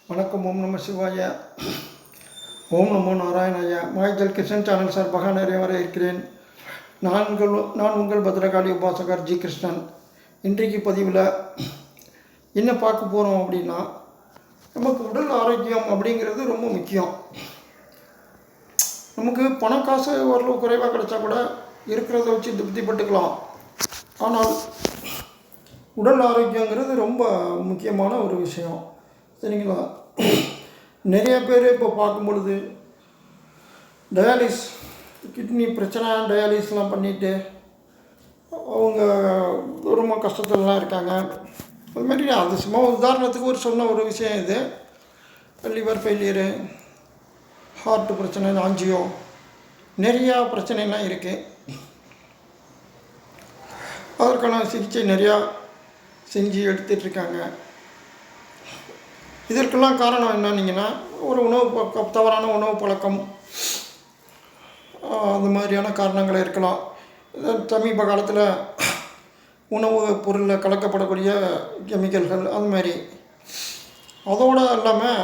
வணக்கம். ஓம் நம சிவாய. ஓம் நமோ நாராயணாய. மாய்தல் கிருஷ்ணன் சேனல் சார்பாக நிறைய வர இருக்கிறேன். நான் உங்கள் பத்ரகாளி உபாசகர் ஜி கிருஷ்ணன். இன்றைக்கு பதிவில் என்ன பார்க்க போகிறோம் அப்படின்னா, நமக்கு உடல் ஆரோக்கியம் அப்படிங்கிறது ரொம்ப முக்கியம். நமக்கு பண காசு ஓரளவு குறைவாக கிடைச்சா கூட இருக்கிறத வச்சு திருப்திப்பட்டுக்கலாம். ஆனால் உடல் ஆரோக்கியங்கிறது ரொம்ப முக்கியமான ஒரு விஷயம். சரிங்களா? நிறைய பேர் இப்போ பார்க்கும் பொழுது டயாலிஸ், கிட்னி பிரச்சனை, டயாலிஸ்லாம் பண்ணிவிட்டு அவங்க ரொம்ப கஷ்டத்துலலாம் இருக்காங்க. அதுமாதிரி அது சும்மா உதாரணத்துக்கு சொன்ன ஒரு விஷயம். இது லிவர் ஃபெயிலியரு, ஹார்ட் பிரச்சனை, ஆஞ்சியோ, நிறையா பிரச்சனைலாம் இருக்குது. அதற்கான சிகிச்சை நிறையா செஞ்சு எடுத்துகிட்ருக்காங்க. இதற்கெல்லாம் காரணம் என்னன்னீங்கன்னா, ஒரு தவறான உணவு பழக்கம், அது மாதிரியான காரணங்கள் இருக்கலாம். சமீப காலத்தில் உணவு பொருளில் கலக்கப்படக்கூடிய கெமிக்கல்கள், அது மாதிரி. அதோடு இல்லாமல்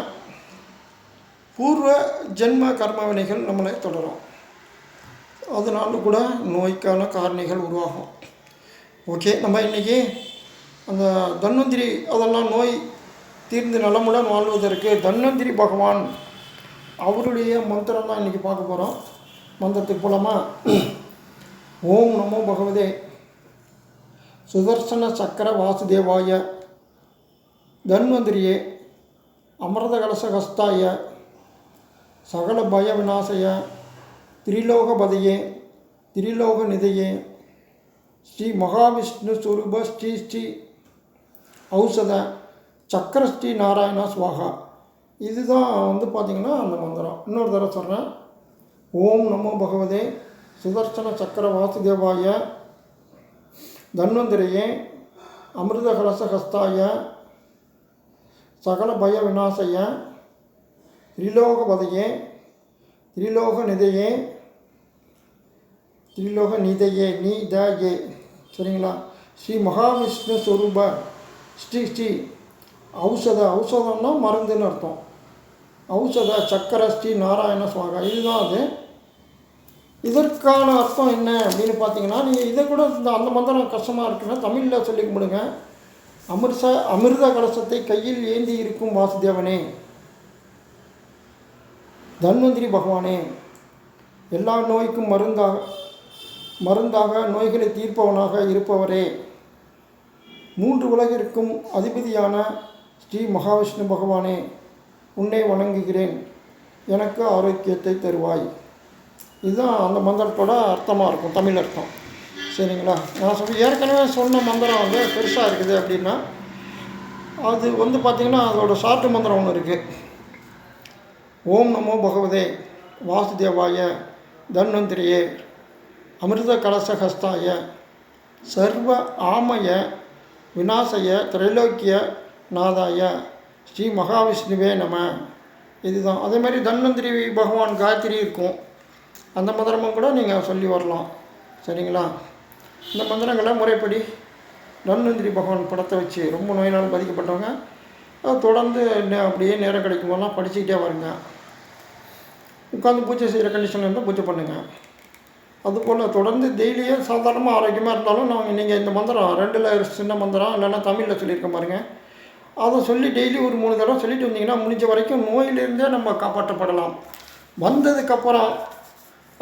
பூர்வ ஜென்ம கர்ம வினைகள் நம்மளை தொடரும். அதனால கூட நோய்க்கான காரணிகள் உருவாகும். ஓகே, நம்ம இன்றைக்கி அந்த தன்வந்திரி, அதெல்லாம் நோய் தீர்ந்து நலமுடன் வாழ்வதற்கு தன்வந்திரி பகவான் அவருடைய மந்திரம் தான் இன்றைக்கி பார்க்க போகிறோம். மந்திரத்துக்கு போலாமா? ஓம் நமோ பகவதே சுதர்சன சக்கர வாசுதேவாய தன்வந்திரியே அமிர்த கலசகஸ்தாய சகல பய விநாசய திரிலோகபதியே திரிலோக நிதையே ஸ்ரீ மகாவிஷ்ணு ஸ்வரூப ஸ்ரீ ஸ்ரீ ஔஷத சக்கரஸ்ரீ நாராயணா ஸ்வாகா. இதுதான் பார்த்திங்கன்னா அந்த மந்திரம். இன்னொரு தடவை சொல்கிறேன். ஓம் நமோ பகவதே சுதர்சன சக்கர வாசுதேவாய தன்வந்திரியே அமிர்த கலசஹஸ்தாய சகல பய விநாசய திரிலோகபதையே திரிலோக நிதையே திரிலோக நிதையே நீதயே. சரிங்களா? ஸ்ரீ மகாவிஷ்ணு ஸ்வரூப ஸ்ரீ ஸ்ரீ ஔஷதம்னா மருந்துன்னு அர்த்தம். ஔஷத சக்கர ஸ்ரீ நாராயண சுவாகா. இதுதான் அது. இதற்கான அர்த்தம் என்ன அப்படின்னு பார்த்தீங்கன்னா, நீங்கள் இதை கூட அந்த மந்திரம் கஷ்டமாக இருக்குன்னா தமிழில் சொல்லி கும்பிடுங்க. அமிர்த கலசத்தை கையில் ஏந்தி இருக்கும் வாசுதேவனே, தன்வந்திரி பகவானே, எல்லா நோய்க்கும் மருந்தாக நோய்களை தீர்ப்பவனாக இருப்பவரே, மூன்று உலகிற்கும் அதிபதியான ஸ்ரீ மகாவிஷ்ணு பகவானே, உன்னை வணங்குகிறேன், எனக்கு ஆரோக்கியத்தை தருவாய். இதுதான் அந்த மந்திரத்தோட அர்த்தமாக இருக்கும், தமிழ் அர்த்தம். சரிங்களா? நான் ஏற்கனவே சொன்ன மந்திரம் பெருசாக இருக்குது அப்படின்னா, அது பார்த்திங்கன்னா அதோட ஷார்ட் மந்திரம் ஒன்று இருக்குது. ஓம் நமோ பகவதே வாசுதேவாய தன்வந்திரியே அமிர்த கலசஹஸ்தாய சர்வ ஆமய விநாசய திரைலோக்கிய நாதாய ஸ்ரீ மகாவிஷ்ணுவே நம. இதுதான். அதேமாதிரி தன்வந்திரி பகவான் காயத்ரி இருக்கும். அந்த மந்திரமும் கூட நீங்கள் சொல்லி வரலாம். சரிங்களா? இந்த மந்திரங்களை முறைப்படி தன்வந்திரி பகவான் படத்தை வச்சு ரொம்ப நோயினால் பாதிக்கப்பட்டவங்க தொடர்ந்து அப்படியே நேரம் கிடைக்கும் போதெல்லாம் படிச்சுக்கிட்டே வருங்க. உட்காந்து பூஜை செய்கிற கண்டிஷனில் இருந்தால் பூஜை பண்ணுங்கள். அதுபோல் தொடர்ந்து டெய்லியே சாதாரணமாக ஆரோக்கியமாக இருந்தாலும் நீங்கள் இந்த மந்திரம் 2 சின்ன மந்திரம் இல்லைன்னா தமிழில் சொல்லியிருக்க பாருங்கள், அதை சொல்லி டெய்லி ஒரு 3 தடவை சொல்லிட்டு வந்தீங்கன்னா முடிஞ்ச வரைக்கும் நோயிலிருந்தே நம்ம காப்பாற்றப்படலாம்.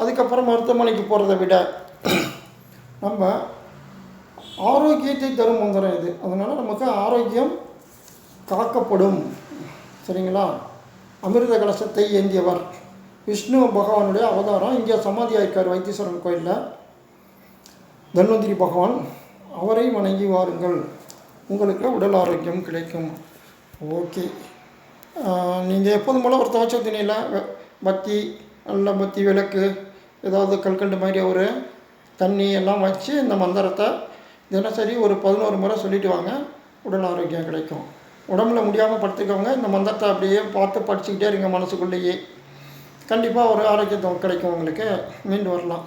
அதுக்கப்புறம் மருத்துவமனைக்கு போகிறத விட நம்ம ஆரோக்கியத்தை தரும் மந்திரம் இது. அதனால் நமக்கு ஆரோக்கியம் காக்கப்படும். சரிங்களா? அமிர்த கலசத்தை ஏந்தியவர் விஷ்ணு பகவானுடைய அவதாரம். இங்கே சமாதியாக இருக்கார் வைத்தீஸ்வரன் கோயிலில் தன்வந்திரி பகவான். அவரை வணங்கி வாருங்கள், உங்களுக்கு உடல் ஆரோக்கியம் கிடைக்கும். ஓகே, நீங்கள் எப்போதும் போல் ஒரு துவச்ச துணியில் பத்தி, நல்ல பத்தி, விளக்கு, ஏதாவது கல்கண்டு மாதிரி ஒரு தண்ணி எல்லாம் வச்சு இந்த மந்திரத்தை தினசரி ஒரு 11 முறை சொல்லிட்டு வாங்க. உடல் ஆரோக்கியம் கிடைக்கும். உடம்புல முடியாமல் படுத்துக்கவங்க இந்த மந்திரத்தை அப்படியே பார்த்து படிச்சுக்கிட்டே இருங்க மனசுக்குள்ளேயே. கண்டிப்பாக ஒரு ஆரோக்கியத்தை கிடைக்கும் உங்களுக்கு. மீண்டு வரலாம்.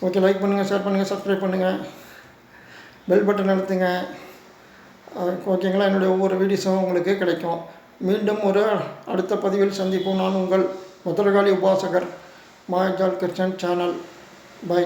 ஓகே, லைக் பண்ணுங்கள், ஷேர் பண்ணுங்கள், சப்ஸ்கிரைப் பண்ணுங்கள், பெல் பட்டன் அழுத்துங்க. ஓகேங்களா? என்னுடைய ஒவ்வொரு வீடியோஸும் உங்களுக்கு கிடைக்கும். மீண்டும் ஒரு அடுத்த பதிவில் சந்திப்போம். நான் உங்கள் பத்ரகாளி உபாசகர் மாயாஜால் கிருஷ்ணன் சேனல். பை.